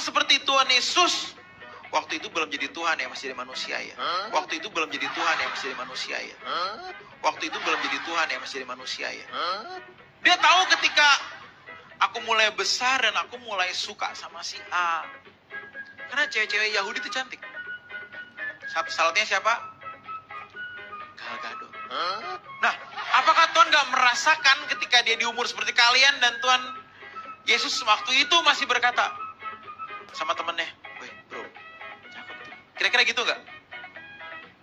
seperti Tuhan Yesus. Waktu itu belum jadi Tuhan ya, masih jadi manusia ya. Waktu itu belum jadi Tuhan ya, masih jadi manusia ya. Waktu itu belum jadi Tuhan ya, masih jadi manusia ya. Dia tahu ketika aku mulai besar dan aku mulai suka sama si A. Karena cewek-cewek Yahudi itu cantik. Salutnya siapa? Gal Gadot. Nah, apakah Tuhan gak merasakan ketika dia di umur seperti kalian dan Tuhan Yesus waktu itu masih berkata sama temennya, "Weh bro, cakep tuh." Kira-kira gitu gak?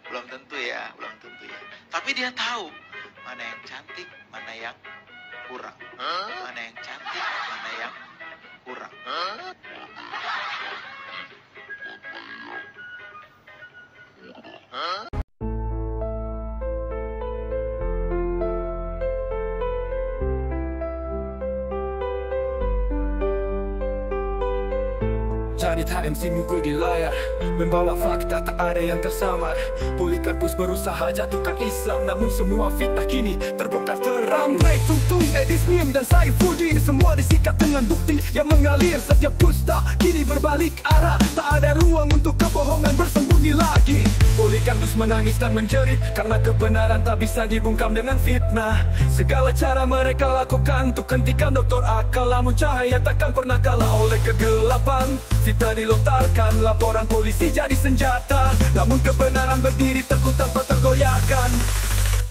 Belum tentu ya, belum tentu ya. Tapi dia tahu mana yang cantik, mana yang kurang. Mana yang cantik, mana yang kurang. Jadi HMC minggu di layar, membawa fakta tak ada yang tersamar. Polikarpus berusaha jatuhkan Islam, namun semua fitnah kini terbongkar terang. Ray Tuntung, Edis Mim dan Saifuddin, semua disikat dengan bukti yang mengalir. Setiap dusta kini berbalik arah, tak ada ruang untuk kebohongan bersembunyi lagi. Polikarpus menangis dan menjerit karena kebenaran tak bisa dibungkam dengan fitnah. Segala cara mereka lakukan untuk hentikan Dr. Akal, namun cahaya takkan pernah kalah oleh kegelapan. Fitnah dilontarkan, laporan polisi jadi senjata, namun kebenaran berdiri teguh tanpa tergoyahkan.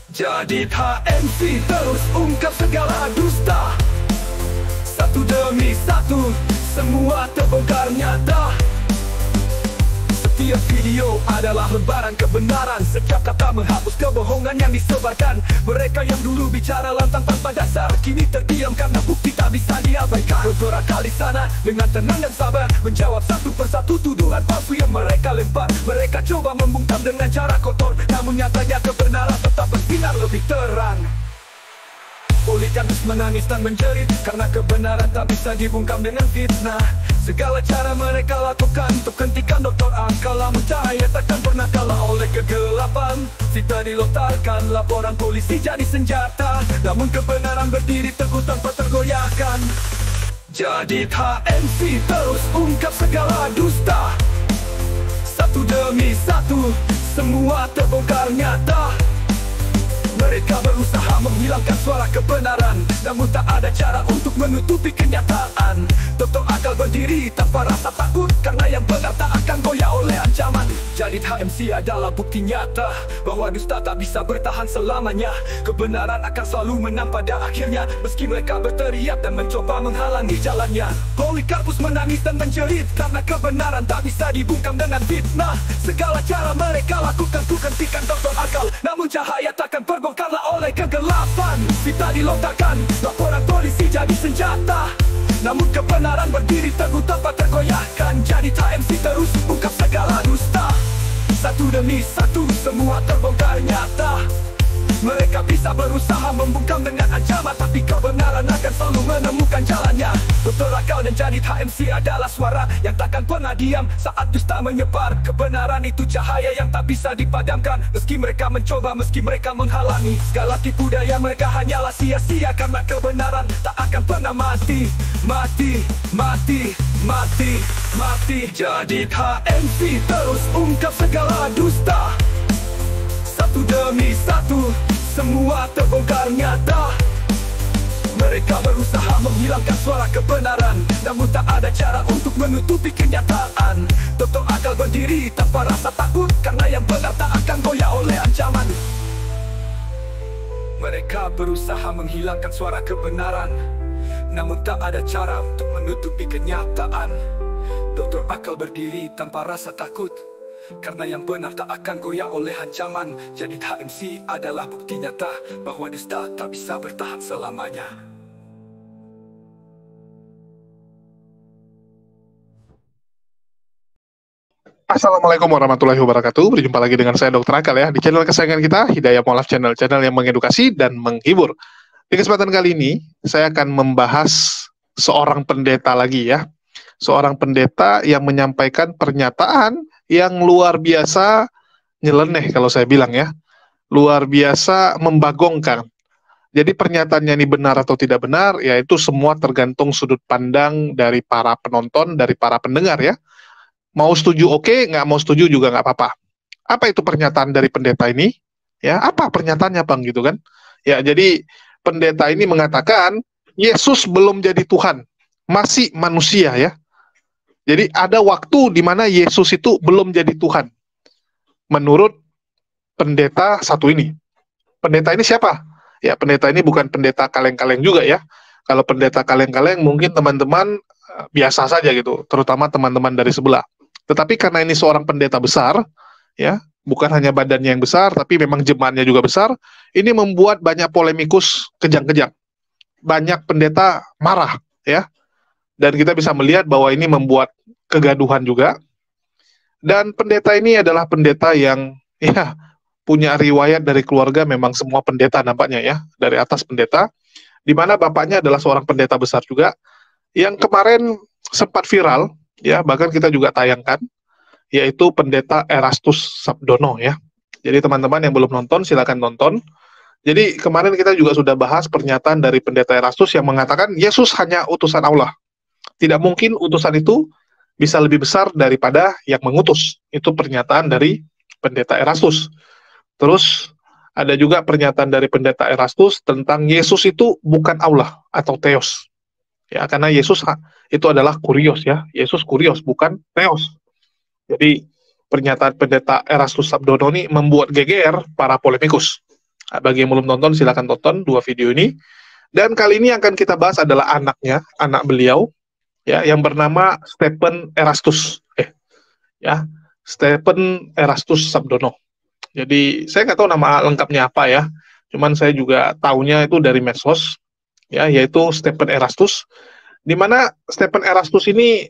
Jadi HMC terus ungkap segala dusta, satu demi satu semua terbongkar nyata. Setiap video adalah lembaran kebenaran, setiap kata menghapus kebohongan yang disebarkan. Mereka yang dulu bicara lantang tanpa dasar, kini terdiam karena bukti tak bisa diabaikan. Beberapa kali sana dengan tenang dan sabar menjawab satu persatu tuduhan palsu yang mereka lempar. Mereka coba membungkam dengan cara kotor, namun nyatanya kebenaran tetap bersinar lebih terang. Polikarpus menangis dan menjerit karena kebenaran tak bisa dibungkam dengan fitnah. Segala cara mereka lakukan untuk hentikan Dr. Akal, namun cahaya takkan pernah kalah oleh kegelapan. Fitnah dilontarkan, laporan polisi jadi senjata, namun kebenaran berdiri teguh tanpa tergoyahkan. Jadi HMC terus ungkap segala dusta, satu demi satu semua terbongkar nyata. Mereka berusaha menghilangkan suara kebenaran, namun tak ada cara untuk menutupi kenyataan. Dr. Akal berdiri tanpa rasa takut, karena yang benar tak akan goyah oleh ancaman. Jadi HMC adalah bukti nyata bahwa dusta tak bisa bertahan selamanya. Kebenaran akan selalu menang pada akhirnya, meski mereka berteriak dan mencoba menghalangi jalannya. Polikarpus menangis dan menjerit karena kebenaran tak bisa dibungkam dengan fitnah. Segala cara mereka lakukan untuk hentikan Dr. Akal, namun cahaya takkan terbongkarlah oleh kegelapan. Fitnah dilontarkan, laporan polisi jadi senjata, namun kebenaran berdiri teguh tanpa tergoyahkan. Jadi HMC terus ungkap segala dusta, satu demi satu semua terbongkar nyata. Mereka bisa berusaha membungkam dengan ancaman, tapi kebenaran akan selalu menemukan jalannya. Dr. Akal dan Jadi HMC adalah suara yang takkan pernah diam saat dusta menyebar. Kebenaran itu cahaya yang tak bisa dipadamkan, meski mereka mencoba, meski mereka menghalangi. Segala tipu daya mereka hanyalah sia-sia, karena kebenaran tak akan pernah mati. Mati, mati, mati, mati. Jadi HMC terus ungkap segala dusta, satu demi satu semua terbongkar nyata. Mereka berusaha menghilangkan suara kebenaran, namun tak ada cara untuk menutupi kenyataan. Dr. Akal berdiri tanpa rasa takut, karena yang benar tak akan goyah oleh ancaman. Mereka berusaha menghilangkan suara kebenaran, namun tak ada cara untuk menutupi kenyataan. Dr. Akal berdiri tanpa rasa takut, karena yang benar tak akan goyah oleh ancaman. Jadi HMC adalah bukti nyata bahwa dusta tak bisa bertahan selamanya. Assalamualaikum warahmatullahi wabarakatuh. Berjumpa lagi dengan saya Dr. Akal ya, di channel kesayangan kita, Hidayah Mualaf Channel, channel yang mengedukasi dan menghibur. Di kesempatan kali ini, saya akan membahas seorang pendeta lagi ya. Seorang pendeta yang menyampaikan pernyataan yang luar biasa nyeleneh kalau saya bilang ya. Luar biasa membagongkan. Jadi pernyataannya ini benar atau tidak benar, ya itu semua tergantung sudut pandang dari para penonton, dari para pendengar ya. Mau setuju oke, nggak mau setuju juga nggak apa-apa. Apa itu pernyataan dari pendeta ini? Ya, apa pernyataannya Bang gitu kan? Ya, jadi pendeta ini mengatakan Yesus belum jadi Tuhan, masih manusia ya. Jadi ada waktu di mana Yesus itu belum jadi Tuhan. Menurut pendeta satu ini. Pendeta ini siapa? Ya, pendeta ini bukan pendeta kaleng-kaleng juga ya. Kalau pendeta kaleng-kaleng mungkin teman-teman biasa saja gitu, terutama teman-teman dari sebelah. Tetapi karena ini seorang pendeta besar, ya, bukan hanya badannya yang besar, tapi memang jemaatnya juga besar, ini membuat banyak polemikus kejang-kejang. Banyak pendeta marah, ya. Dan kita bisa melihat bahwa ini membuat kegaduhan juga. Dan pendeta ini adalah pendeta yang, ya, punya riwayat dari keluarga, memang semua pendeta nampaknya ya, dari atas pendeta, di mana bapaknya adalah seorang pendeta besar juga, yang kemarin sempat viral, ya, bahkan kita juga tayangkan, yaitu pendeta Erastus Sabdono ya. Jadi teman-teman yang belum nonton, silakan nonton. Jadi kemarin kita juga sudah bahas pernyataan dari pendeta Erastus yang mengatakan Yesus hanya utusan Allah. Tidak mungkin utusan itu bisa lebih besar daripada yang mengutus. Itu pernyataan dari pendeta Erastus. Terus ada juga pernyataan dari pendeta Erastus tentang Yesus itu bukan Allah atau Theos. Ya, karena Yesus itu adalah kurios ya. Yesus kurios bukan Theos. Jadi pernyataan pendeta Erastus Sabdono ini membuat geger para polemikus. Nah, bagi yang belum nonton silakan tonton dua video ini. Dan kali ini yang akan kita bahas adalah anaknya, anak beliau ya, yang bernama Stephen Erastus. Stephen Erastus Sabdono. Jadi saya nggak tahu nama lengkapnya apa ya, cuman saya juga taunya itu dari medsos, ya, yaitu Stephen Erastus, di mana Stephen Erastus ini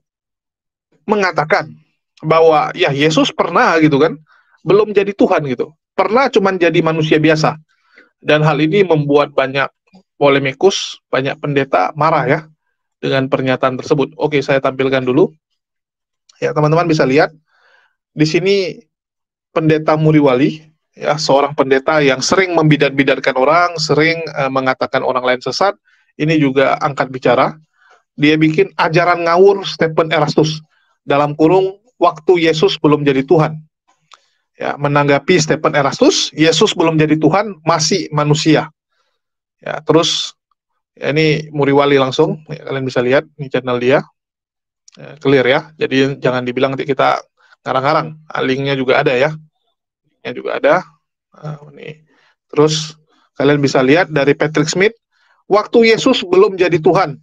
mengatakan bahwa ya Yesus pernah gitu kan, belum jadi Tuhan gitu, pernah cuman jadi manusia biasa, dan hal ini membuat banyak polemikus, banyak pendeta marah ya dengan pernyataan tersebut. Oke, saya tampilkan dulu, ya teman-teman bisa lihat di sini. Pendeta Muriwali, ya, seorang pendeta yang sering membidat-bidatkan orang, sering mengatakan orang lain sesat, ini juga angkat bicara. Dia bikin ajaran ngawur Stephen Erastus, dalam kurung waktu Yesus belum jadi Tuhan. Ya, menanggapi Stephen Erastus, Yesus belum jadi Tuhan, masih manusia. Ya, terus ya, ini Muriwali langsung, ya, kalian bisa lihat, ini channel dia, ya, clear ya, jadi jangan dibilang nanti kita ngarang-ngarang. Linknya juga ada ya, linknya juga ada. Ini. Terus kalian bisa lihat dari Patrick Smith, waktu Yesus belum jadi Tuhan,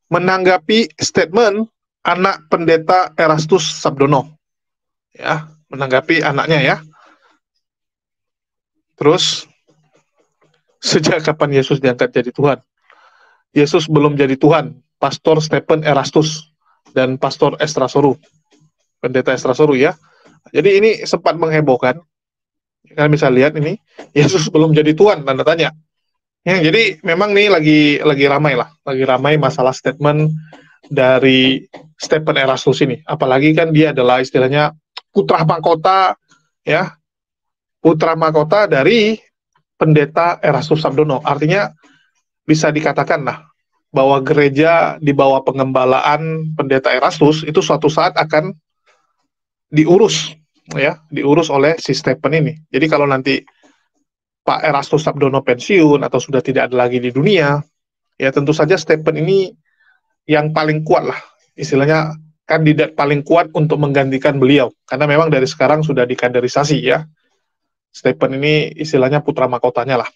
menanggapi statement anak pendeta Erastus Sabdono, ya, menanggapi anaknya ya. Terus sejak kapan Yesus diangkat jadi Tuhan? Yesus belum jadi Tuhan. Pastor Stephen Erastus dan Pastor Estrasoru, pendeta Estrasoru ya. Jadi ini sempat menghebohkan. Kalian bisa lihat ini, Yesus belum jadi Tuhan, tanda tanya. Ya, jadi memang nih lagi ramai lah, lagi ramai masalah statement dari Stephen Erastus ini. Apalagi kan dia adalah istilahnya putra mahkota ya, putra mahkota dari pendeta Erastus Sabdono. Artinya bisa dikatakan lah bahwa gereja di bawah pengembalaan pendeta Erastus itu suatu saat akan diurus ya, diurus oleh si Stephen ini. Jadi kalau nanti Pak Erastus Sabdono pensiun atau sudah tidak ada lagi di dunia, ya tentu saja Stephen ini yang paling kuat lah, istilahnya kandidat paling kuat untuk menggantikan beliau, karena memang dari sekarang sudah dikaderisasi ya. Stephen ini istilahnya putra mahkotanya lah.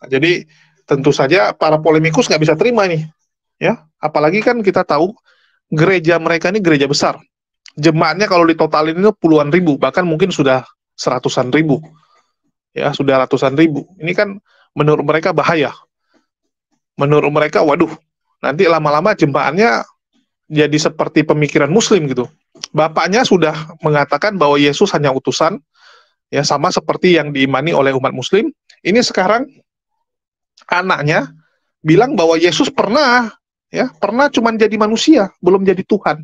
Jadi tentu saja para polemikus nggak bisa terima nih, ya. Apalagi kan kita tahu gereja mereka ini gereja besar. Jemaatnya kalau ditotalin itu puluhan ribu, bahkan mungkin sudah seratusan ribu. Ya, sudah ratusan ribu. Ini kan menurut mereka bahaya. Menurut mereka, waduh, nanti lama-lama jemaatnya jadi seperti pemikiran Muslim gitu. Bapaknya sudah mengatakan bahwa Yesus hanya utusan, ya sama seperti yang diimani oleh umat Muslim. Ini sekarang anaknya bilang bahwa Yesus pernah cuman jadi manusia, belum jadi Tuhan.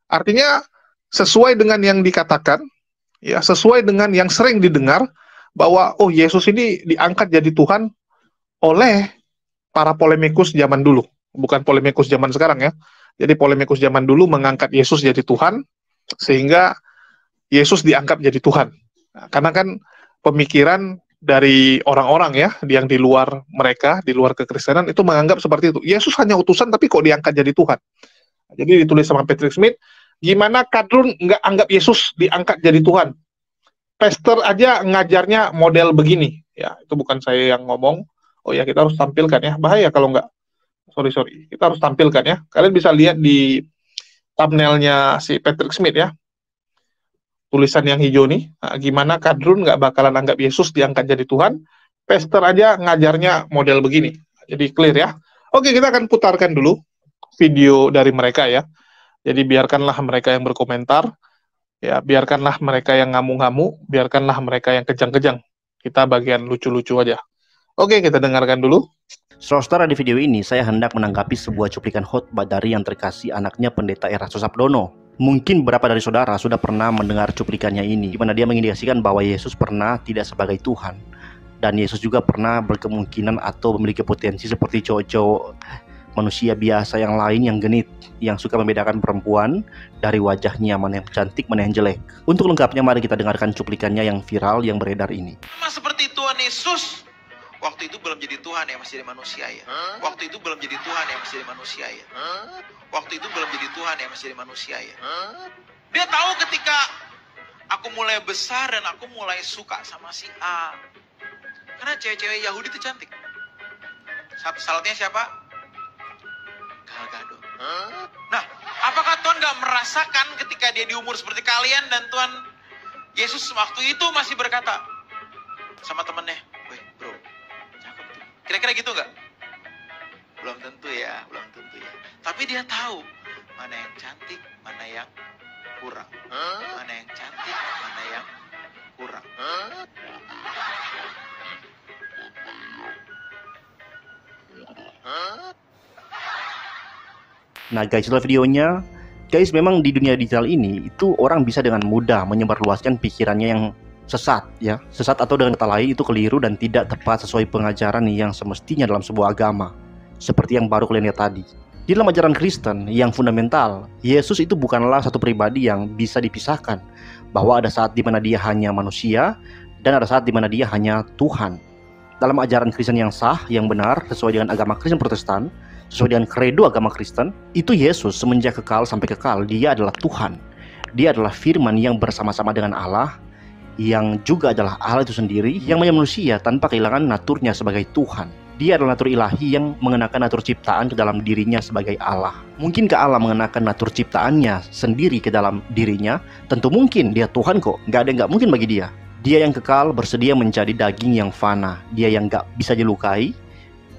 Artinya sesuai dengan yang dikatakan, ya sesuai dengan yang sering didengar bahwa oh Yesus ini diangkat jadi Tuhan oleh para polemikus zaman dulu, bukan polemikus zaman sekarang ya. Jadi polemikus zaman dulu mengangkat Yesus jadi Tuhan, sehingga Yesus dianggap jadi Tuhan. Nah, karena kan pemikiran dari orang-orang ya, yang di luar mereka, di luar kekristenan itu menganggap seperti itu. Yesus hanya utusan tapi kok diangkat jadi Tuhan. Jadi ditulis sama Patrick Smith, gimana Kadrun nggak anggap Yesus diangkat jadi Tuhan? Pastor aja ngajarnya model begini. Ya, itu bukan saya yang ngomong. Oh ya, kita harus tampilkan ya. Bahaya kalau nggak. Sorry. Kita harus tampilkan ya. Kalian bisa lihat di thumbnailnya si Patrick Smith ya. Tulisan yang hijau nih. Nah, gimana Kadrun nggak bakalan anggap Yesus diangkat jadi Tuhan. Pastor aja ngajarnya model begini. Jadi clear ya. Oke, kita akan putarkan dulu video dari mereka ya. Jadi biarkanlah mereka yang berkomentar. Ya, biarkanlah mereka yang ngamuk-ngamuk, biarkanlah mereka yang kejang-kejang. Kita bagian lucu-lucu aja. Oke, kita dengarkan dulu. Saudara, di video ini saya hendak menanggapi sebuah cuplikan khotbah dari yang terkasih anaknya Pendeta Erastus Sabdono. Mungkin beberapa dari saudara sudah pernah mendengar cuplikannya ini, di mana dia mengindikasikan bahwa Yesus pernah tidak sebagai Tuhan. Dan Yesus juga pernah berkemungkinan atau memiliki potensi seperti cowok-cowok manusia biasa yang lain yang genit, yang suka membedakan perempuan dari wajahnya, mana yang cantik, mana yang jelek. Untuk lengkapnya mari kita dengarkan cuplikannya yang viral yang beredar ini. Sama seperti Tuhan Yesus. Waktu itu belum jadi Tuhan ya, masih jadi manusia ya. Waktu itu belum jadi Tuhan ya, masih jadi manusia ya. Waktu itu belum jadi Tuhan ya, masih jadi manusia ya. Dia tahu ketika aku mulai besar dan aku mulai suka sama si A. Karena cewek-cewek Yahudi itu cantik. Salatnya siapa? Gal Gadot. Nah, apakah Tuhan gak merasakan ketika dia di umur seperti kalian dan Tuhan Yesus waktu itu masih berkata sama temennya, "Weh bro, cakep tuh." Kira-kira gitu gak? Belum tentu ya. Tapi dia tahu mana yang cantik, mana yang kurang. Mana yang cantik, mana yang kurang. Nah guys, itulah videonya. Guys, memang di dunia digital ini itu orang bisa dengan mudah menyebarluaskan pikirannya yang sesat ya. Sesat atau dengan kata lain itu keliru dan tidak tepat sesuai pengajaran yang semestinya dalam sebuah agama. Seperti yang baru kalian lihat tadi. Di dalam ajaran Kristen yang fundamental, Yesus itu bukanlah satu pribadi yang bisa dipisahkan. Bahwa ada saat di mana dia hanya manusia dan ada saat di mana dia hanya Tuhan. Dalam ajaran Kristen yang sah, yang benar, sesuai dengan agama Kristen Protestan, sesuai dengan kredo agama Kristen, itu Yesus semenjak kekal sampai kekal, dia adalah Tuhan. Dia adalah firman yang bersama-sama dengan Allah, yang juga adalah Allah itu sendiri, yang menjadi manusia tanpa kehilangan naturnya sebagai Tuhan. Dia adalah natur ilahi yang mengenakan natur ciptaan ke dalam dirinya sebagai Allah. Mungkinkah Allah mengenakan natur ciptaannya sendiri ke dalam dirinya? Tentu mungkin, dia Tuhan kok, nggak ada yang nggak mungkin bagi dia. Dia yang kekal bersedia menjadi daging yang fana. Dia yang nggak bisa dilukai,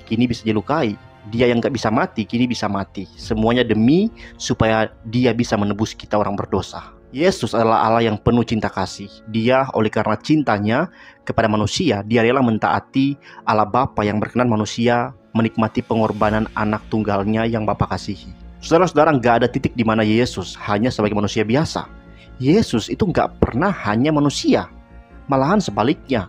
kini bisa dilukai. Dia yang gak bisa mati, kini bisa mati. Semuanya demi supaya dia bisa menebus kita orang berdosa. Yesus adalah Allah yang penuh cinta kasih. Dia oleh karena cintanya kepada manusia, dia rela mentaati Allah Bapa yang berkenan manusia menikmati pengorbanan anak tunggalnya yang Bapa kasihi. Saudara-saudara, gak ada titik di mana Yesus hanya sebagai manusia biasa. Yesus itu gak pernah hanya manusia. Malahan sebaliknya.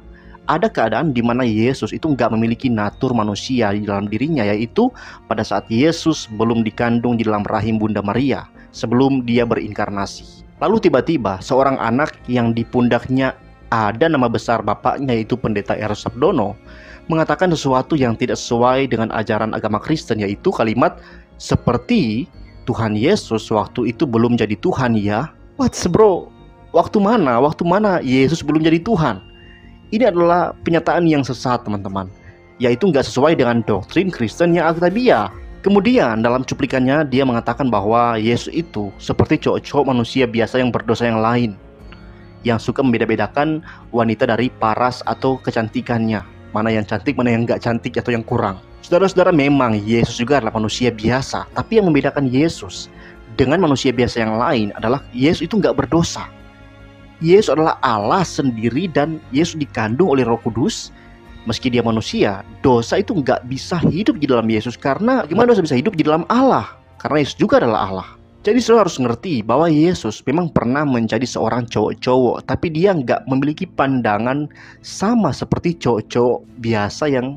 Ada keadaan di mana Yesus itu nggak memiliki natur manusia di dalam dirinya, yaitu pada saat Yesus belum dikandung di dalam rahim Bunda Maria, sebelum dia berinkarnasi. Lalu tiba-tiba seorang anak yang di pundaknya ada nama besar bapaknya, yaitu Pendeta Erastus Sabdono, mengatakan sesuatu yang tidak sesuai dengan ajaran agama Kristen, yaitu kalimat seperti Tuhan Yesus waktu itu belum jadi Tuhan ya. What bro? Waktu mana Yesus belum jadi Tuhan? Ini adalah penyataan yang sesat teman-teman, yaitu nggak sesuai dengan doktrin Kristen yang Alkitabiah. Kemudian dalam cuplikannya dia mengatakan bahwa Yesus itu seperti cowok-cowok manusia biasa yang berdosa yang lain, yang suka membeda-bedakan wanita dari paras atau kecantikannya, mana yang cantik, mana yang nggak cantik atau yang kurang. Saudara-saudara, memang Yesus juga adalah manusia biasa, tapi yang membedakan Yesus dengan manusia biasa yang lain adalah Yesus itu nggak berdosa. Yesus adalah Allah sendiri dan Yesus dikandung oleh Roh Kudus. Meski dia manusia, dosa itu nggak bisa hidup di dalam Yesus. Karena bagaimana dosa bisa hidup di dalam Allah? Karena Yesus juga adalah Allah. Jadi saudara harus ngerti bahwa Yesus memang pernah menjadi seorang cowok-cowok, tapi dia nggak memiliki pandangan sama seperti cowok-cowok biasa yang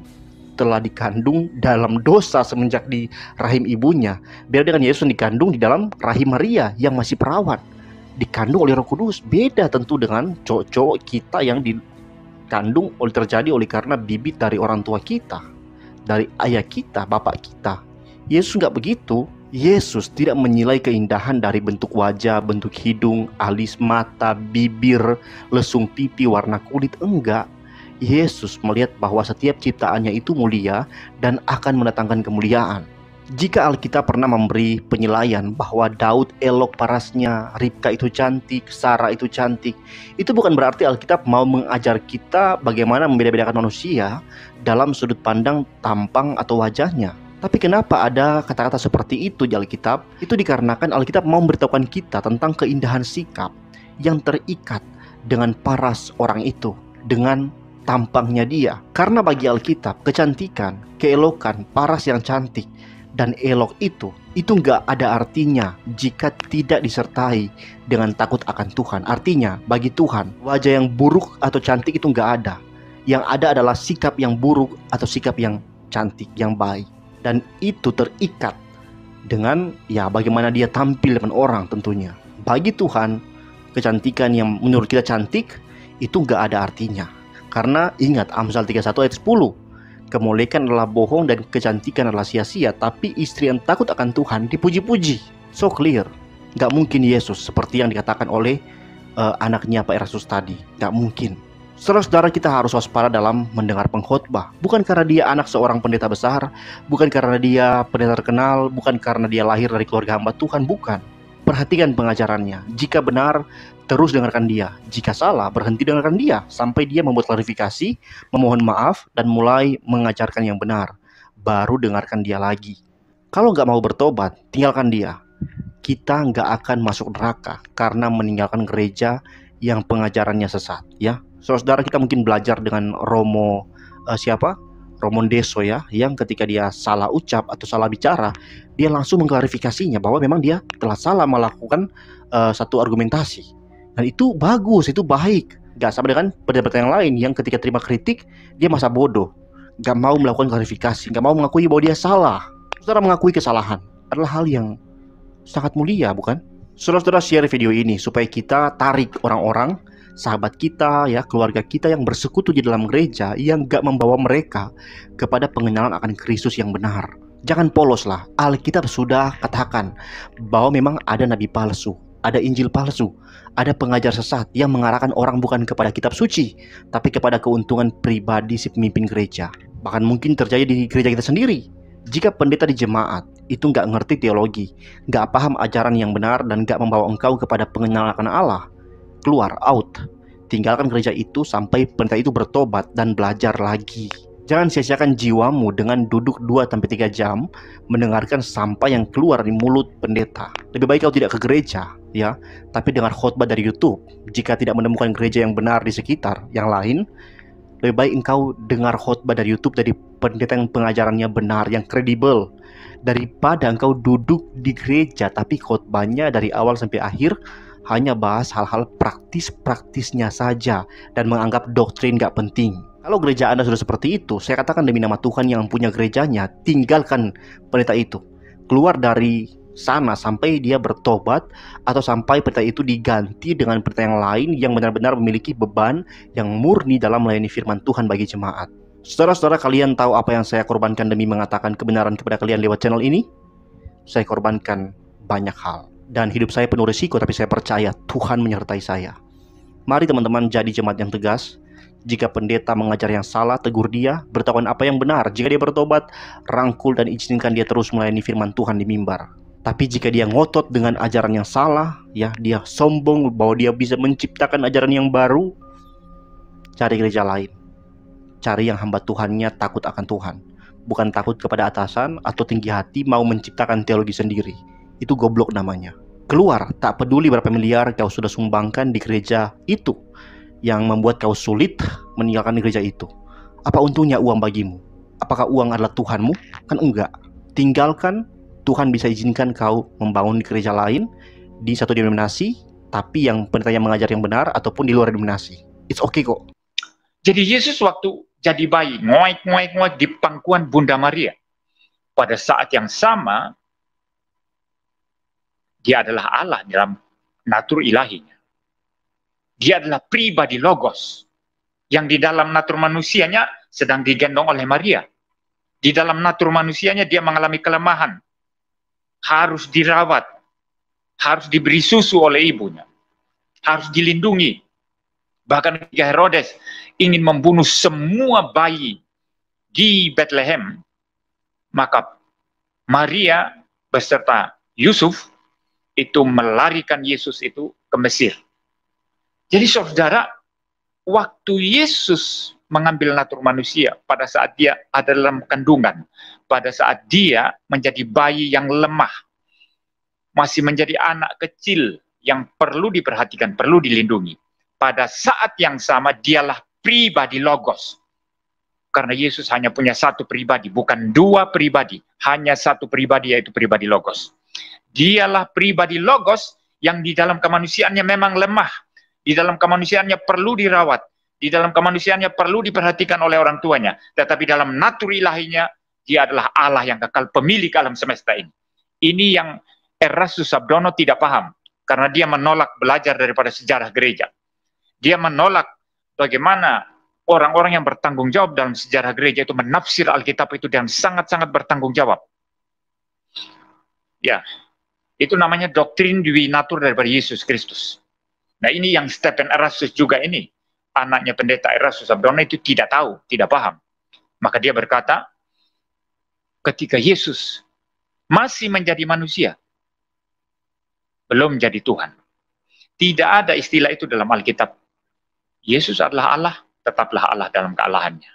telah dikandung dalam dosa semenjak di rahim ibunya. Beda dengan Yesus yang dikandung di dalam rahim Maria yang masih perawan, dikandung oleh Roh Kudus. Beda tentu dengan cowok-cowok kita yang dikandung terjadi oleh karena bibit dari orang tua kita, dari ayah kita, bapak kita. Yesus nggak begitu. Yesus tidak menilai keindahan dari bentuk wajah, bentuk hidung, alis, mata, bibir, lesung pipi, warna kulit. Enggak. Yesus melihat bahwa setiap ciptaannya itu mulia dan akan mendatangkan kemuliaan. Jika Alkitab pernah memberi penilaian bahwa Daud elok parasnya, Ribka itu cantik, Sarah itu cantik, itu bukan berarti Alkitab mau mengajar kita bagaimana membeda-bedakan manusia dalam sudut pandang tampang atau wajahnya. Tapi kenapa ada kata-kata seperti itu di Alkitab? Itu dikarenakan Alkitab mau memberitahukan kita tentang keindahan sikap yang terikat dengan paras orang itu, dengan tampangnya dia. Karena bagi Alkitab, kecantikan, keelokan, paras yang cantik dan elok itu nggak ada artinya jika tidak disertai dengan takut akan Tuhan. Artinya bagi Tuhan, wajah yang buruk atau cantik itu nggak ada. Yang ada adalah sikap yang buruk atau sikap yang cantik, yang baik. Dan itu terikat dengan bagaimana dia tampil dengan orang tentunya. Bagi Tuhan, kecantikan yang menurut kita cantik itu nggak ada artinya. Karena ingat Amsal 31 ayat 10, kemolekan adalah bohong dan kecantikan adalah sia-sia, tapi istri yang takut akan Tuhan dipuji-puji. So clear. Nggak mungkin Yesus seperti yang dikatakan oleh anaknya Pak Erastus tadi. Nggak mungkin. Saudara-saudara, kita harus waspada dalam mendengar pengkhotbah. Bukan karena dia anak seorang pendeta besar, bukan karena dia pendeta terkenal, bukan karena dia lahir dari keluarga hamba Tuhan, bukan. Perhatikan pengajarannya. Jika benar, terus dengarkan dia. Jika salah, berhenti dengarkan dia sampai dia membuat klarifikasi, memohon maaf, dan mulai mengajarkan yang benar. Baru dengarkan dia lagi. Kalau nggak mau bertobat, tinggalkan dia. Kita nggak akan masuk neraka karena meninggalkan gereja yang pengajarannya sesat, ya. Saudara, kita mungkin belajar dengan Romo Deso ya, yang ketika dia salah ucap atau salah bicara, dia langsung mengklarifikasinya bahwa memang dia telah salah melakukan satu argumentasi. Dan itu bagus, itu baik. Gak sama dengan pendeta yang lain yang ketika terima kritik, dia masa bodoh, gak mau melakukan klarifikasi, gak mau mengakui bahwa dia salah. Saudara, mengakui kesalahan adalah hal yang sangat mulia, bukan? Saudara-saudara, share video ini supaya kita tarik orang-orang, sahabat kita, ya, keluarga kita yang bersekutu di dalam gereja yang gak membawa mereka kepada pengenalan akan Kristus yang benar. Jangan polos lah. Alkitab sudah katakan bahwa memang ada nabi palsu, ada Injil palsu, ada pengajar sesat yang mengarahkan orang bukan kepada kitab suci, tapi kepada keuntungan pribadi si pemimpin gereja. Bahkan mungkin terjadi di gereja kita sendiri. Jika pendeta di jemaat itu nggak ngerti teologi, nggak paham ajaran yang benar, dan nggak membawa engkau kepada pengenalan akan Allah, keluar, out. Tinggalkan gereja itu sampai pendeta itu bertobat dan belajar lagi. Jangan sia-siakan jiwamu dengan duduk 2-3 jam mendengarkan sampah yang keluar dari mulut pendeta. Lebih baik kau tidak ke gereja, ya, tapi dengar khotbah dari YouTube. Jika tidak menemukan gereja yang benar di sekitar yang lain, lebih baik engkau dengar khotbah dari YouTube dari pendeta yang pengajarannya benar, yang kredibel, daripada engkau duduk di gereja tapi khotbahnya dari awal sampai akhir hanya bahas hal-hal praktisnya saja dan menganggap doktrin gak penting. Kalau gereja Anda sudah seperti itu, saya katakan demi nama Tuhan yang punya gerejanya, tinggalkan pendeta itu. Keluar dari sana sampai dia bertobat atau sampai pendeta itu diganti dengan pendeta yang lain yang benar-benar memiliki beban yang murni dalam melayani firman Tuhan bagi jemaat. Saudara-saudara, kalian tahu apa yang saya korbankan demi mengatakan kebenaran kepada kalian lewat channel ini? Saya korbankan banyak hal. Dan hidup saya penuh risiko, tapi saya percaya Tuhan menyertai saya. Mari teman-teman jadi jemaat yang tegas. Jika pendeta mengajar yang salah, tegur dia, beritahukan apa yang benar. Jika dia bertobat, rangkul dan izinkan dia terus melayani firman Tuhan di mimbar. Tapi jika dia ngotot dengan ajaran yang salah, ya, dia sombong bahwa dia bisa menciptakan ajaran yang baru, cari gereja lain. Cari yang hamba Tuhannya takut akan Tuhan, bukan takut kepada atasan atau tinggi hati mau menciptakan teologi sendiri. Itu goblok namanya. Keluar, tak peduli berapa miliar kau sudah sumbangkan di gereja itu yang membuat kau sulit meninggalkan gereja itu. Apa untungnya uang bagimu? Apakah uang adalah Tuhanmu? Kan enggak. Tinggalkan. Tuhan bisa izinkan kau membangun di gereja lain, di satu denominasi, tapi yang pendetanya mengajar yang benar, ataupun di luar denominasi. It's okay kok. Jadi Yesus waktu jadi bayi, ngoek-ngoek di pangkuan Bunda Maria. Pada saat yang sama, dia adalah Allah dalam natur ilahinya. Dia adalah pribadi logos, yang di dalam natur manusianya sedang digendong oleh Maria. Di dalam natur manusianya dia mengalami kelemahan, harus dirawat, harus diberi susu oleh ibunya, harus dilindungi. Bahkan ketika Herodes ingin membunuh semua bayi di Bethlehem, maka Maria beserta Yusuf itu melarikan Yesus itu ke Mesir. Jadi saudara, waktu Yesus mengambil natur manusia pada saat dia ada dalam kandungan, pada saat dia menjadi bayi yang lemah, masih menjadi anak kecil yang perlu diperhatikan, perlu dilindungi. Pada saat yang sama dialah pribadi logos. Karena Yesus hanya punya satu pribadi, bukan dua pribadi, hanya satu pribadi, yaitu pribadi logos. Dialah pribadi logos yang di dalam kemanusiaannya memang lemah, di dalam kemanusiaannya perlu dirawat, di dalam kemanusiaannya perlu diperhatikan oleh orang tuanya, tetapi dalam natur ilahinya dia adalah Allah yang kekal, pemilik alam semesta ini. Ini yang Erastus Sabdono tidak paham, karena dia menolak belajar daripada sejarah gereja. Dia menolak bagaimana orang-orang yang bertanggung jawab dalam sejarah gereja itu menafsir Alkitab itu dengan sangat-sangat bertanggung jawab. Ya, itu namanya doktrin dewi natur daripada Yesus Kristus. Nah, ini yang Stephen Erastus juga ini, anaknya pendeta Erastus Sabdono itu tidak tahu, tidak paham. Maka dia berkata, ketika Yesus masih menjadi manusia, belum jadi Tuhan. Tidak ada istilah itu dalam Alkitab. Yesus adalah Allah, tetaplah Allah dalam kealahannya.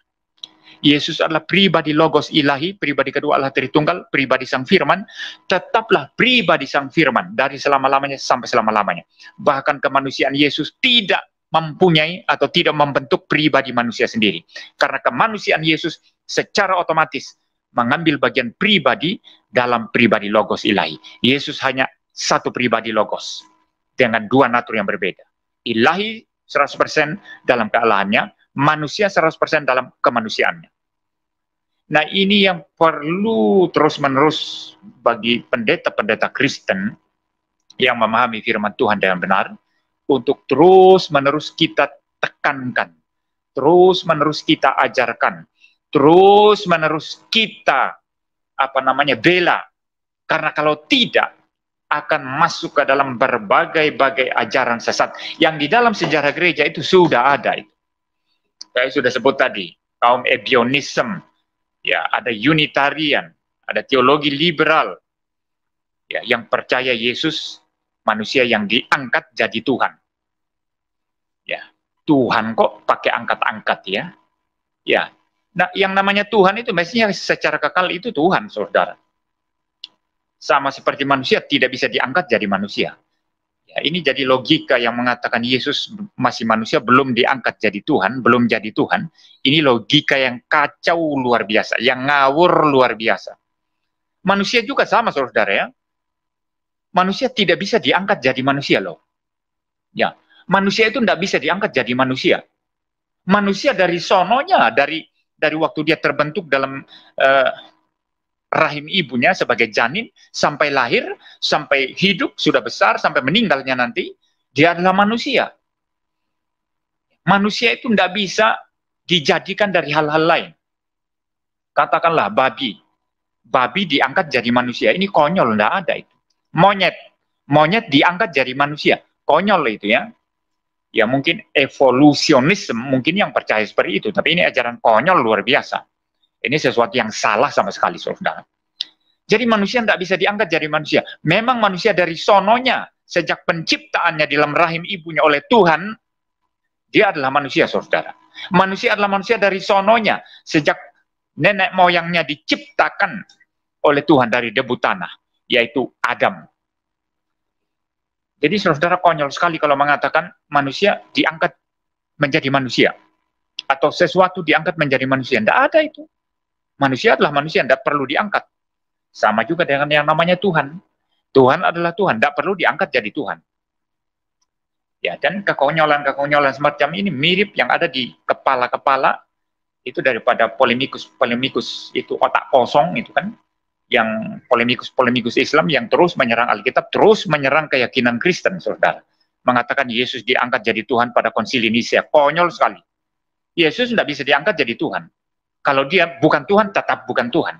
Yesus adalah pribadi logos ilahi, pribadi kedua Allah Tritunggal, pribadi Sang Firman, tetaplah pribadi Sang Firman dari selama-lamanya sampai selama-lamanya. Bahkan kemanusiaan Yesus tidak mempunyai atau tidak membentuk pribadi manusia sendiri. Karena kemanusiaan Yesus secara otomatis mengambil bagian pribadi dalam pribadi logos ilahi. Yesus hanya satu pribadi logos dengan dua natur yang berbeda. Ilahi 100% dalam kealahannya, manusia 100% dalam kemanusiaannya. Nah, ini yang perlu terus-menerus bagi pendeta-pendeta Kristen yang memahami firman Tuhan dengan benar, untuk terus-menerus kita tekankan, terus-menerus kita ajarkan, terus-menerus kita bela. Karena kalau tidak, akan masuk ke dalam berbagai-bagai ajaran sesat yang di dalam sejarah gereja itu sudah ada itu. Saya sudah sebut tadi, kaum Ebionism, ya, ada Unitarian, ada teologi liberal, ya, yang percaya Yesus manusia yang diangkat jadi Tuhan. Ya, Tuhan kok pakai angkat-angkat ya? Ya. Nah, yang namanya Tuhan itu mestinya secara kekal itu Tuhan, saudara. Sama seperti manusia tidak bisa diangkat jadi manusia. Ya, ini jadi logika yang mengatakan Yesus masih manusia, belum diangkat jadi Tuhan, belum jadi Tuhan. Ini logika yang kacau luar biasa, yang ngawur luar biasa. Manusia juga sama, saudara ya. Manusia tidak bisa diangkat jadi manusia loh. Ya, manusia itu tidak bisa diangkat jadi manusia. Manusia dari sononya, dari waktu dia terbentuk dalam rahim ibunya sebagai janin, sampai lahir, sampai hidup, sudah besar, sampai meninggalnya nanti, dia adalah manusia. Manusia itu tidak bisa dijadikan dari hal-hal lain. Katakanlah babi. Babi diangkat jadi manusia. Ini konyol, tidak ada itu. Monyet diangkat jadi manusia. Konyol itu ya. Ya mungkin evolusionisme, mungkin yang percaya seperti itu. Tapi ini ajaran konyol luar biasa. Ini sesuatu yang salah sama sekali, saudara. Jadi manusia tidak bisa diangkat jadi manusia. Memang manusia dari sononya, sejak penciptaannya di dalam rahim ibunya oleh Tuhan, dia adalah manusia, saudara. Manusia adalah manusia dari sononya, sejak nenek moyangnya diciptakan oleh Tuhan dari debu tanah, yaitu Adam. Jadi saudara, konyol sekali kalau mengatakan manusia diangkat menjadi manusia. Atau sesuatu diangkat menjadi manusia. Tidak ada itu. Manusia adalah manusia, tidak perlu diangkat. Sama juga dengan yang namanya Tuhan. Tuhan adalah Tuhan, tidak perlu diangkat jadi Tuhan. Ya, dan kekonyolan-kekonyolan semacam ini mirip yang ada di kepala-kepala itu daripada polemikus itu otak kosong itu kan, yang polemikus Islam yang terus menyerang Alkitab, terus menyerang keyakinan Kristen, saudara. Mengatakan Yesus diangkat jadi Tuhan pada konsili Nicea. Konyol sekali. Yesus tidak bisa diangkat jadi Tuhan. Kalau dia bukan Tuhan, tetap bukan Tuhan.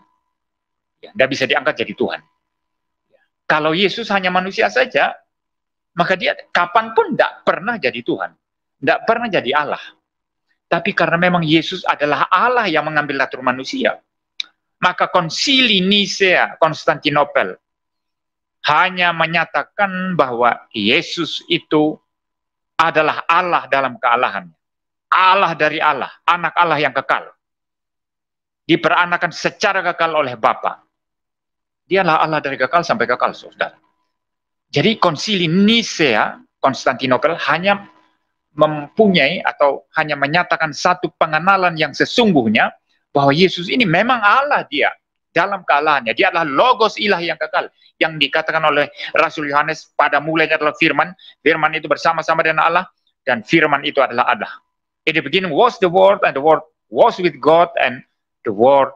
Ya, tidak bisa diangkat jadi Tuhan. Kalau Yesus hanya manusia saja, maka dia kapanpun tidak pernah jadi Tuhan. Tidak pernah jadi Allah. Tapi karena memang Yesus adalah Allah yang mengambil natur manusia, maka konsili Nicea Konstantinopel hanya menyatakan bahwa Yesus itu adalah Allah dalam kealahannya. Allah dari Allah, anak Allah yang kekal. Diperanakan secara kekal oleh Bapa. Dialah Allah dari kekal sampai kekal, saudara. Jadi konsili Nicea Konstantinopel hanya mempunyai atau hanya menyatakan satu pengenalan yang sesungguhnya bahwa Yesus ini memang Allah dia dalam kealahannya. Dia adalah logos ilahi yang kekal, yang dikatakan oleh Rasul Yohanes pada mulanya adalah firman. Firman itu bersama-sama dengan Allah, dan firman itu adalah Allah. In the beginning was the word, and the word was with God, and the word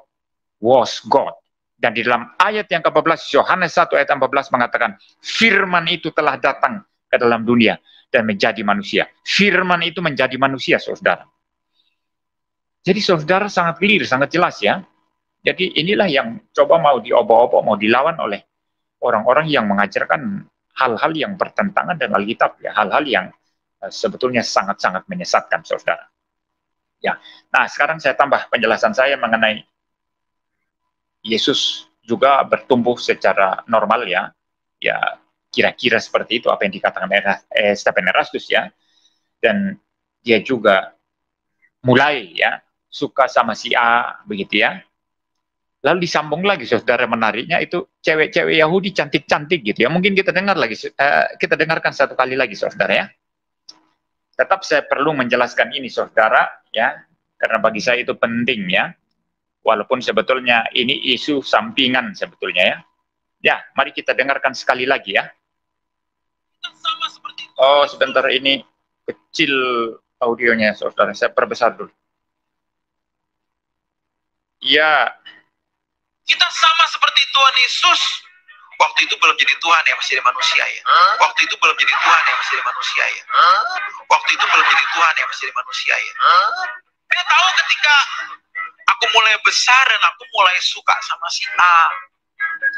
was God. Dan di dalam ayat yang ke-14, Yohanes 1 ayat 14 mengatakan, firman itu telah datang ke dalam dunia dan menjadi manusia. Firman itu menjadi manusia, saudara. Jadi saudara sangat clear, sangat jelas ya. Jadi inilah yang coba mau diobok-obok, mau dilawan oleh orang-orang yang mengajarkan hal-hal yang bertentangan dengan Alkitab, ya, hal-hal yang sebetulnya sangat-sangat menyesatkan, saudara. Ya, nah sekarang saya tambah penjelasan saya mengenai Yesus juga bertumbuh secara normal ya, ya kira-kira seperti itu apa yang dikatakan Stephen Erastus ya, dan dia juga mulai ya suka sama si A begitu ya. Lalu disambung lagi, saudara, menariknya itu cewek-cewek Yahudi cantik-cantik gitu ya. Mungkin kita dengar lagi, kita dengarkan satu kali lagi, saudara ya. Tetap saya perlu menjelaskan ini, saudara ya, karena bagi saya itu penting ya. Walaupun sebetulnya ini isu sampingan sebetulnya ya. Ya, mari kita dengarkan sekali lagi ya. Oh, sebentar, ini kecil audionya, saudara. Saya perbesar dulu. Ya. Kita sama seperti Tuhan Yesus. Waktu itu belum jadi Tuhan ya, masih jadi manusia ya. Waktu itu belum jadi Tuhan ya, masih jadi manusia ya. Waktu itu belum jadi Tuhan ya, masih jadi manusia ya. Dia tahu ketika aku mulai besar dan aku mulai suka sama si A.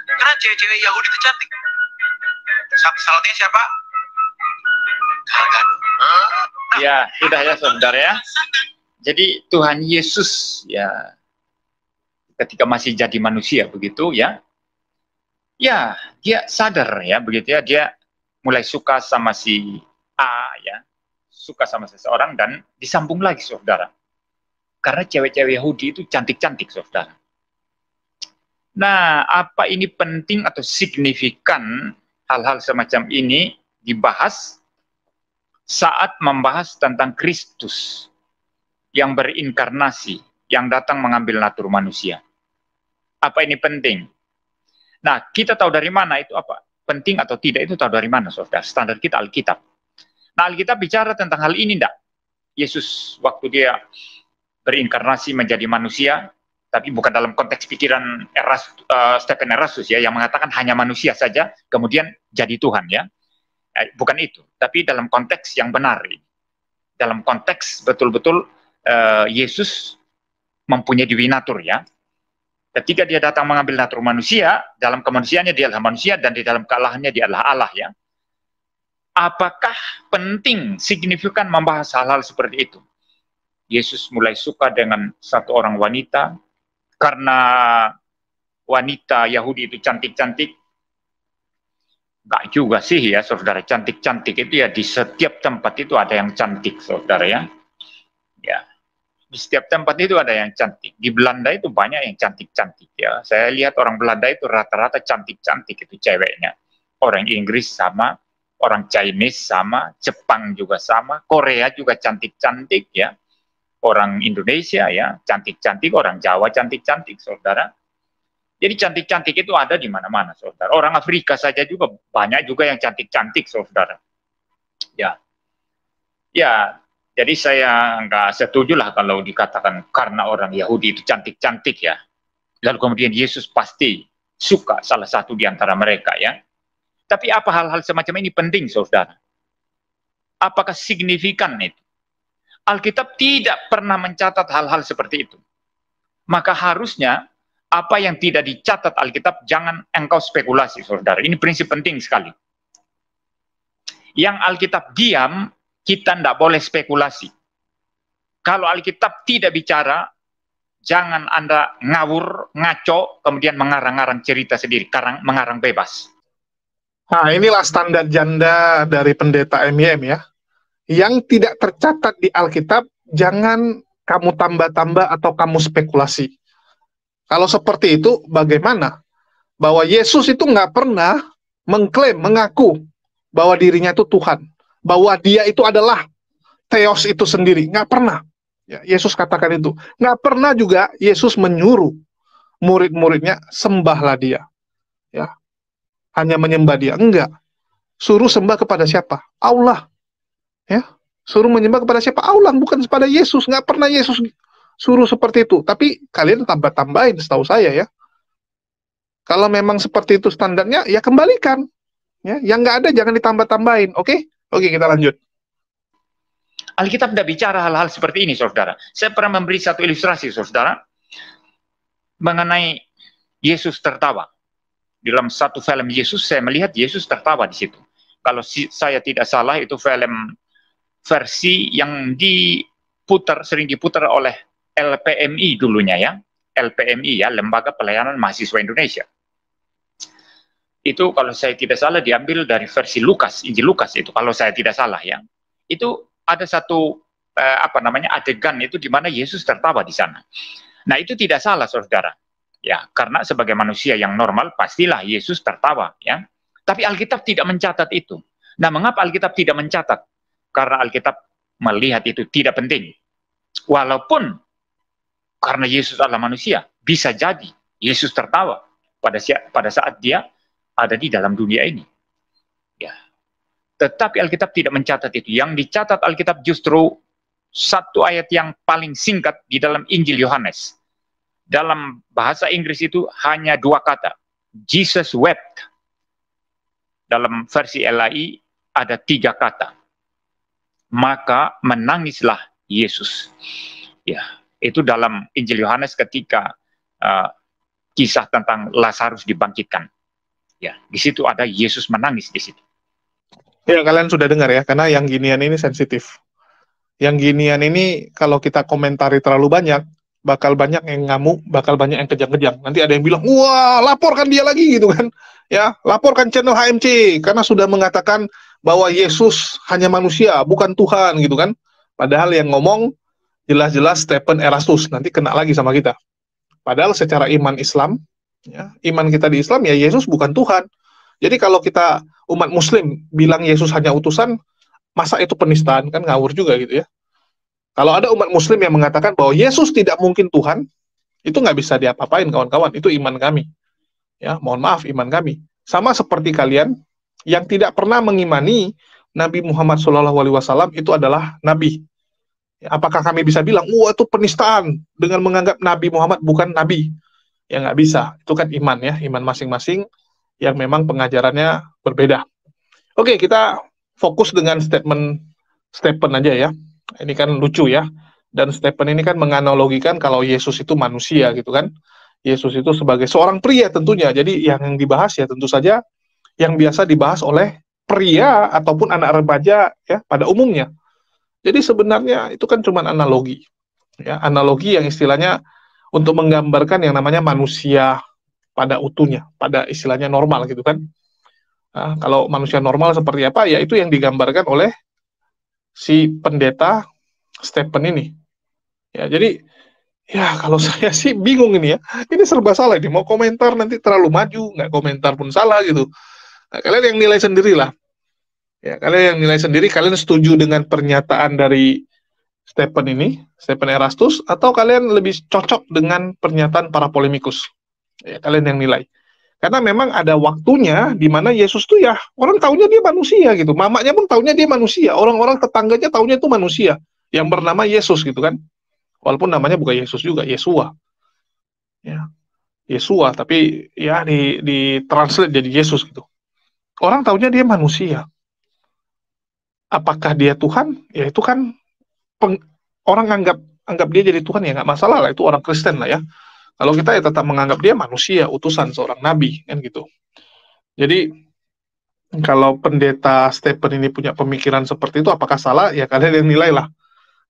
Karena cewek-cewek Yahudi itu cantik. Salahnya siapa? Kagak. Ya, sudah ya, saudara ya. Jadi Tuhan Yesus ya, ketika masih jadi manusia begitu ya, ya dia sadar ya begitu ya, dia mulai suka sama si A ya, suka sama seseorang, dan disambung lagi, saudara, karena cewek-cewek Yahudi itu cantik-cantik, saudara. Nah, apa ini penting atau signifikan hal-hal semacam ini dibahas saat membahas tentang Kristus yang berinkarnasi, yang datang mengambil natur manusia. Apa ini penting? Nah, kita tahu dari mana itu apa? Penting atau tidak itu tahu dari mana, saudara? Standar kita Alkitab. Nah, Alkitab bicara tentang hal ini enggak? Yesus waktu dia berinkarnasi menjadi manusia, tapi bukan dalam konteks pikiran Stephen Erastus ya, yang mengatakan hanya manusia saja, kemudian jadi Tuhan ya. Bukan itu, tapi dalam konteks yang benar. Dalam konteks betul-betul Yesus mempunyai divinatur ya. Ketika dia datang mengambil natur manusia, dalam kemanusiaannya dia adalah manusia, dan di dalam kealahannya dia adalah Allah ya. Apakah penting, signifikan membahas hal-hal seperti itu? Yesus mulai suka dengan satu orang wanita, karena wanita Yahudi itu cantik-cantik. Enggak juga sih ya, saudara. Cantik-cantik itu ya di setiap tempat itu ada yang cantik, saudara ya. Ya, di setiap tempat itu ada yang cantik. Di Belanda itu banyak yang cantik-cantik ya. Saya lihat orang Belanda itu rata-rata cantik-cantik itu ceweknya. Orang Inggris sama, orang Chinese sama, Jepang juga sama, Korea juga cantik-cantik ya. Orang Indonesia ya cantik-cantik, orang Jawa cantik-cantik, saudara. Jadi cantik-cantik itu ada di mana-mana, saudara. Orang Afrika saja juga banyak juga yang cantik-cantik, saudara. Ya, ya. Jadi saya nggak setuju lah kalau dikatakan karena orang Yahudi itu cantik-cantik ya. Lalu kemudian Yesus pasti suka salah satu di antara mereka ya. Tapi apa hal-hal semacam ini penting, saudara? Apakah signifikan itu? Alkitab tidak pernah mencatat hal-hal seperti itu. Maka harusnya apa yang tidak dicatat Alkitab jangan engkau spekulasi, saudara. Ini prinsip penting sekali. Yang Alkitab diam, kita tidak boleh spekulasi. Kalau Alkitab tidak bicara, jangan Anda ngawur, ngaco, kemudian mengarang-arang cerita sendiri, mengarang bebas. Nah, inilah standar janda dari pendeta MYM ya. Yang tidak tercatat di Alkitab, jangan kamu tambah-tambah atau kamu spekulasi. Kalau seperti itu, bagaimana? Bahwa Yesus itu nggak pernah mengklaim, mengaku bahwa dirinya itu Tuhan. Bahwa dia itu adalah Theos itu sendiri. Nggak pernah. Ya, Yesus katakan itu. Nggak pernah juga Yesus menyuruh murid-muridnya, sembahlah dia. Ya, hanya menyembah dia. Enggak. Suruh sembah kepada siapa? Allah. Ya, suruh menyembah kepada siapa? Allah, bukan kepada Yesus. Nggak pernah Yesus suruh seperti itu. Tapi kalian tambah-tambahin setahu saya ya. Kalau memang seperti itu standarnya, ya kembalikan. Ya, yang nggak ada jangan ditambah-tambahin. Oke? Oke, kita lanjut. Alkitab tidak bicara hal-hal seperti ini, saudara. Saya pernah memberi satu ilustrasi, saudara, mengenai Yesus tertawa. Dalam satu film Yesus, saya melihat Yesus tertawa di situ. Kalau saya tidak salah, itu film versi yang sering diputar oleh LPMI dulunya ya. LPMI ya, Lembaga Pelayanan Mahasiswa Indonesia. Itu kalau saya tidak salah diambil dari versi Lukas, Injil Lukas itu kalau saya tidak salah ya. Itu ada satu adegan itu di mana Yesus tertawa di sana. Nah, itu tidak salah, saudara. Ya, karena sebagai manusia yang normal pastilah Yesus tertawa ya. Tapi Alkitab tidak mencatat itu. Nah, mengapa Alkitab tidak mencatat? Karena Alkitab melihat itu tidak penting. Walaupun karena Yesus adalah manusia, bisa jadi Yesus tertawa pada saat dia ada di dalam dunia ini. Ya. Tetapi Alkitab tidak mencatat itu. Yang dicatat Alkitab justru satu ayat yang paling singkat di dalam Injil Yohanes. Dalam bahasa Inggris itu hanya 2 kata. Jesus wept. Dalam versi LAI ada 3 kata. Maka menangislah Yesus. Ya, itu dalam Injil Yohanes ketika kisah tentang Lazarus dibangkitkan. Ya, di situ ada Yesus menangis di situ. Ya, kalian sudah dengar ya, karena yang ginian ini sensitif. Yang ginian ini kalau kita komentari terlalu banyak, bakal banyak yang ngamuk, bakal banyak yang kejang-kejang. Nanti ada yang bilang, wah, laporkan dia lagi gitu kan. Ya, laporkan channel HMC karena sudah mengatakan bahwa Yesus hanya manusia, bukan Tuhan gitu kan. Padahal yang ngomong jelas-jelas Stephen Erastus, nanti kena lagi sama kita. Padahal secara iman Islam, ya, iman kita di Islam ya Yesus bukan Tuhan. Jadi kalau kita umat Muslim bilang Yesus hanya utusan, masa itu penistaan? Kan ngawur juga gitu ya. Kalau ada umat Muslim yang mengatakan bahwa Yesus tidak mungkin Tuhan, itu nggak bisa diapa-apain kawan-kawan. Itu iman kami. Ya, mohon maaf iman kami. Sama seperti kalian yang tidak pernah mengimani Nabi Muhammad SAW itu adalah Nabi. Ya, apakah kami bisa bilang, wah itu penistaan dengan menganggap Nabi Muhammad bukan Nabi? Ya nggak bisa. Itu kan iman ya, iman masing-masing yang memang pengajarannya berbeda. Oke, kita fokus dengan statement Stephen aja ya. Ini kan lucu ya. Dan Stephen ini kan menganalogikan kalau Yesus itu manusia gitu kan. Yesus itu sebagai seorang pria tentunya. Jadi yang dibahas ya tentu saja yang biasa dibahas oleh pria ataupun anak remaja ya pada umumnya. Jadi sebenarnya itu kan cuma analogi. Ya, analogi yang istilahnya untuk menggambarkan yang namanya manusia pada utuhnya, pada istilahnya normal gitu kan. Nah, kalau manusia normal seperti apa, ya itu yang digambarkan oleh si pendeta Stephen ini. Ya, jadi ya kalau saya sih bingung ini ya. Ini serba salah ini. Mau komentar nanti terlalu maju, nggak komentar pun salah gitu. Nah, kalian yang nilai sendirilah. Ya, kalian yang nilai sendiri, kalian setuju dengan pernyataan dari Stephen ini, Stephen Erastus, atau kalian lebih cocok dengan pernyataan para polemikus? Ya, kalian yang nilai. Karena memang ada waktunya di mana Yesus tuh ya, orang taunya dia manusia gitu. Mamanya pun taunya dia manusia. Orang-orang tetangganya taunya itu manusia. yang bernama Yesus gitu kan. Walaupun namanya bukan Yesus juga, Yesua. Ya, Yesua, tapi ya di translate jadi Yesus gitu. Orang taunya dia manusia. Apakah dia Tuhan? Ya itu kan orang anggap dia jadi Tuhan, ya nggak masalah lah, itu orang Kristen lah ya. Kalau kita ya tetap menganggap dia manusia, utusan seorang nabi kan gitu. Jadi kalau pendeta Stephen ini punya pemikiran seperti itu, apakah salah? Ya kalian yang nilai lah.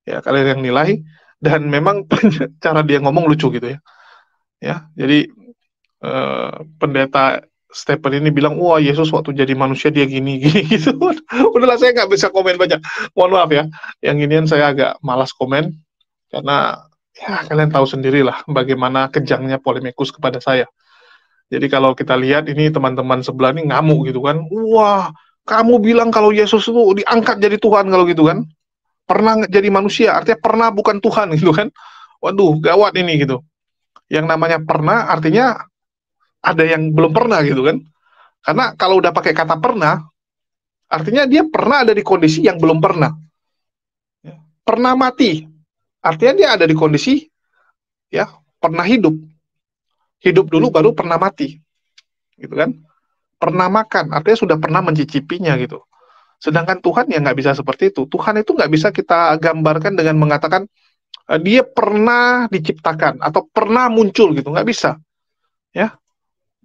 Ya kalian yang nilai. Dan memang cara dia ngomong lucu gitu ya. Ya, jadi pendeta Stephen ini bilang, wah Yesus waktu jadi manusia dia gini gitu. Udahlah, saya nggak bisa komen banyak. Mohon maaf ya. Yang inian saya agak malas komen karena ya kalian tahu sendirilah bagaimana kejangnya polemikus kepada saya. Jadi kalau kita lihat ini teman-teman sebelah ini ngamuk gitu kan. Wah, kamu bilang kalau Yesus itu diangkat jadi Tuhan kalau gitu kan. Pernah jadi manusia, artinya pernah bukan Tuhan gitu kan. Waduh, gawat ini gitu. Yang namanya pernah artinya ada yang belum pernah gitu kan. Karena kalau udah pakai kata pernah, artinya dia pernah ada di kondisi yang belum pernah. Pernah mati, artinya dia ada di kondisi ya pernah hidup. Hidup dulu baru pernah mati. Gitu kan. Pernah makan, artinya sudah pernah mencicipinya gitu. Sedangkan Tuhan ya nggak bisa seperti itu. Tuhan itu nggak bisa kita gambarkan dengan mengatakan dia pernah diciptakan atau pernah muncul gitu, nggak bisa. Ya,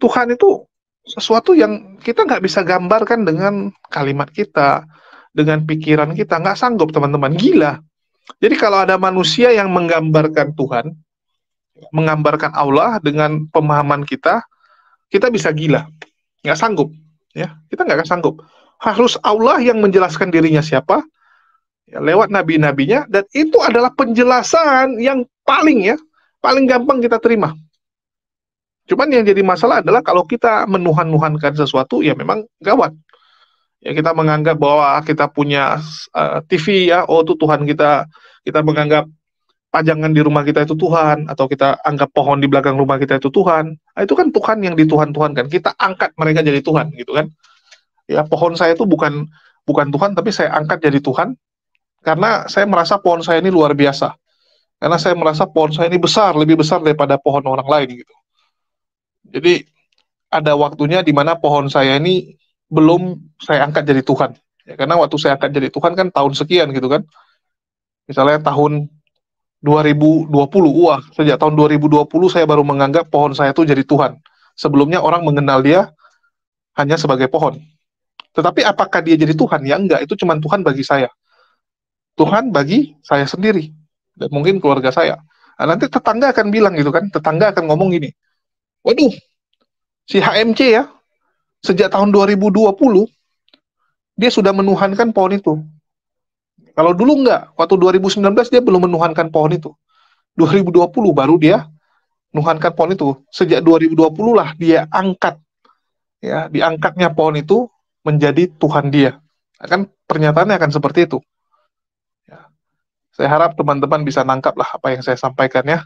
Tuhan itu sesuatu yang kita nggak bisa gambarkan dengan kalimat kita, dengan pikiran kita, nggak sanggup teman-teman, gila. Jadi kalau ada manusia yang menggambarkan Tuhan, menggambarkan Allah dengan pemahaman kita bisa gila, nggak sanggup. Ya, kita nggak akan sanggup. Harus Allah yang menjelaskan dirinya siapa, ya, lewat nabi-nabinya, dan itu adalah penjelasan yang paling gampang kita terima. Cuman yang jadi masalah adalah kalau kita menuhan-nuhankan sesuatu, ya memang gawat. Ya kita menganggap bahwa kita punya TV ya, oh itu Tuhan kita menganggap pajangan di rumah kita itu Tuhan, atau kita anggap pohon di belakang rumah kita itu Tuhan. Nah, itu kan Tuhan yang dituhan-tuhankan. Kita angkat mereka jadi Tuhan gitu kan. Ya pohon saya itu bukan Tuhan, tapi saya angkat jadi Tuhan karena saya merasa pohon saya ini luar biasa. Karena saya merasa pohon saya ini besar, lebih besar daripada pohon orang lain gitu. Jadi ada waktunya di mana pohon saya ini belum saya angkat jadi Tuhan. Ya, karena waktu saya angkat jadi Tuhan kan tahun sekian gitu kan. Misalnya tahun 2020, wah sejak tahun 2020 saya baru menganggap pohon saya itu jadi Tuhan. Sebelumnya orang mengenal dia hanya sebagai pohon. Tetapi apakah dia jadi Tuhan? Ya enggak, itu cuma Tuhan bagi saya. Tuhan bagi saya sendiri. Dan mungkin keluarga saya. Nah, nanti tetangga akan bilang gitu kan, tetangga akan ngomong gini, waduh, si HMC ya, sejak tahun 2020, dia sudah menuhankan pohon itu. Kalau dulu enggak, waktu 2019 dia belum menuhankan pohon itu. 2020 baru dia menuhankan pohon itu. Sejak 2020 lah dia angkat. Ya, diangkatnya pohon itu menjadi Tuhan dia. Kan pernyataannya akan seperti itu. Ya. Saya harap teman-teman bisa nangkap lah apa yang saya sampaikan ya.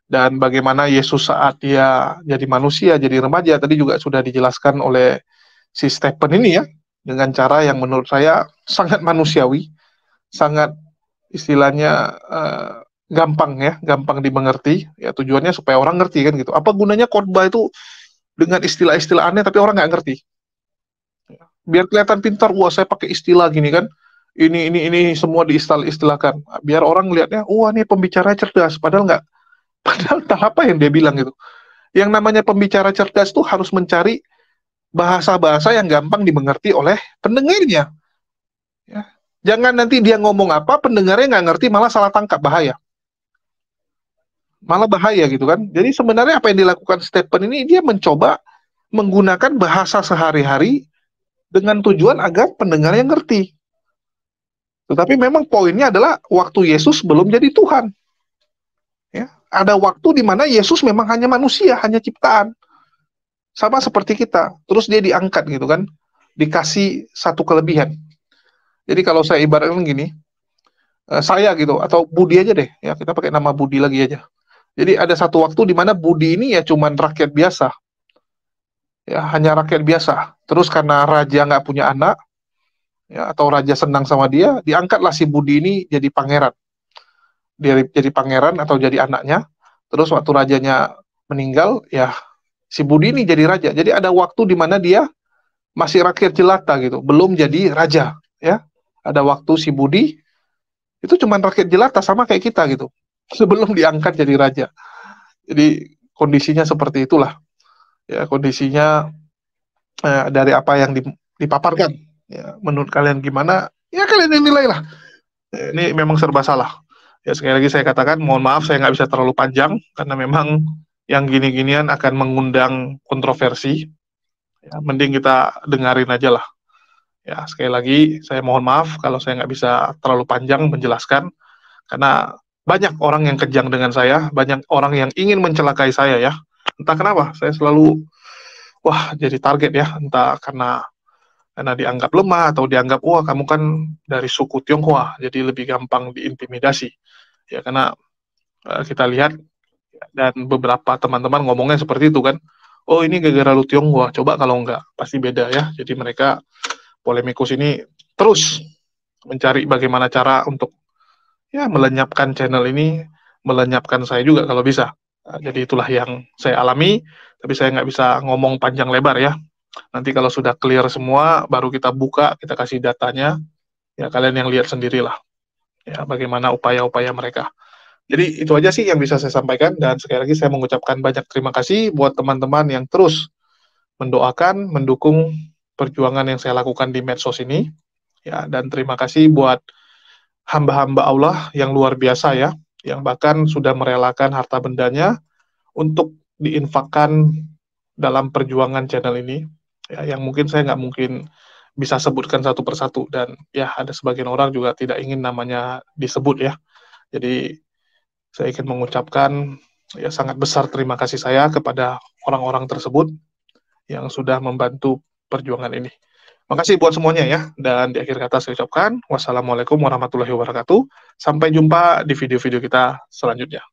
Dan bagaimana Yesus saat dia jadi manusia, jadi remaja, tadi juga sudah dijelaskan oleh si Stephen ini ya, dengan cara yang menurut saya sangat manusiawi, sangat istilahnya gampang dimengerti. Ya tujuannya supaya orang ngerti kan gitu. Apa gunanya khotbah itu dengan istilah-istilah aneh tapi orang nggak ngerti? Biar kelihatan pintar, wah saya pakai istilah gini kan, ini semua diistilah-istilahkan, biar orang lihatnya, wah ini pembicara cerdas, padahal nggak, padahal apa yang dia bilang gitu. Yang namanya pembicara cerdas tuh harus mencari bahasa-bahasa yang gampang dimengerti oleh pendengarnya. Ya. Jangan nanti dia ngomong apa, pendengarnya nggak ngerti, malah salah tangkap, bahaya. Malah bahaya gitu kan. Jadi sebenarnya apa yang dilakukan Stephen ini, dia mencoba menggunakan bahasa sehari-hari dengan tujuan agar pendengarnya ngerti. Tetapi memang poinnya adalah waktu Yesus belum jadi Tuhan. Ya, ada waktu di mana Yesus memang hanya manusia, hanya ciptaan. Sama seperti kita. Terus dia diangkat gitu kan. Dikasih satu kelebihan. Jadi kalau saya ibaratkan gini, saya gitu, atau Budi aja deh. Ya, kita pakai nama Budi lagi aja. Jadi ada satu waktu di mana Budi ini ya cuman rakyat biasa. Ya, hanya rakyat biasa. Terus karena raja nggak punya anak, ya, atau raja senang sama dia, diangkatlah si Budi ini jadi pangeran. dia jadi pangeran atau jadi anaknya. Terus waktu rajanya meninggal, ya si Budi ini jadi raja. Jadi ada waktu di mana dia masih rakyat jelata gitu, belum jadi raja, ya. Ada waktu si Budi itu cuma rakyat jelata sama kayak kita gitu, sebelum diangkat jadi raja. Jadi kondisinya seperti itulah, ya kondisinya dari apa yang dipaparkan. Ya, menurut kalian gimana? Ya kalian yang nilai lah. Ini memang serba salah. Ya sekali lagi saya katakan, mohon maaf saya nggak bisa terlalu panjang karena memang yang gini-ginian akan mengundang kontroversi. Ya, mending kita dengarin aja lah. Ya sekali lagi saya mohon maaf kalau saya nggak bisa terlalu panjang menjelaskan karena banyak orang yang kejang dengan saya, banyak orang yang ingin mencelakai saya ya. Entah kenapa saya selalu jadi target ya, entah karena dianggap lemah atau dianggap kamu kan dari suku Tionghoa jadi lebih gampang diintimidasi. Ya karena kita lihat dan beberapa teman-teman ngomongnya seperti itu kan. Oh ini gara-gara lu Tionghoa, coba kalau enggak pasti beda ya. Jadi mereka polemikus ini terus mencari bagaimana cara untuk ya melenyapkan channel ini, melenyapkan saya juga kalau bisa. Jadi itulah yang saya alami, tapi saya nggak bisa ngomong panjang lebar ya. Nanti kalau sudah clear semua, baru kita buka, kita kasih datanya, ya kalian yang lihat sendirilah. Ya, bagaimana upaya-upaya mereka. Jadi itu aja sih yang bisa saya sampaikan, dan sekali lagi saya mengucapkan banyak terima kasih buat teman-teman yang terus mendoakan, mendukung perjuangan yang saya lakukan di medsos ini. Ya, dan terima kasih buat hamba-hamba Allah yang luar biasa ya, yang bahkan sudah merelakan harta bendanya untuk diinfakkan dalam perjuangan channel ini. Ya, yang mungkin saya nggak mungkin bisa sebutkan satu persatu, dan ya ada sebagian orang juga tidak ingin namanya disebut ya. Jadi saya ingin mengucapkan ya sangat besar terima kasih saya kepada orang-orang tersebut yang sudah membantu perjuangan ini. Makasih buat semuanya ya, dan di akhir kata saya ucapkan wassalamualaikum warahmatullahi wabarakatuh. Sampai jumpa di video-video kita selanjutnya.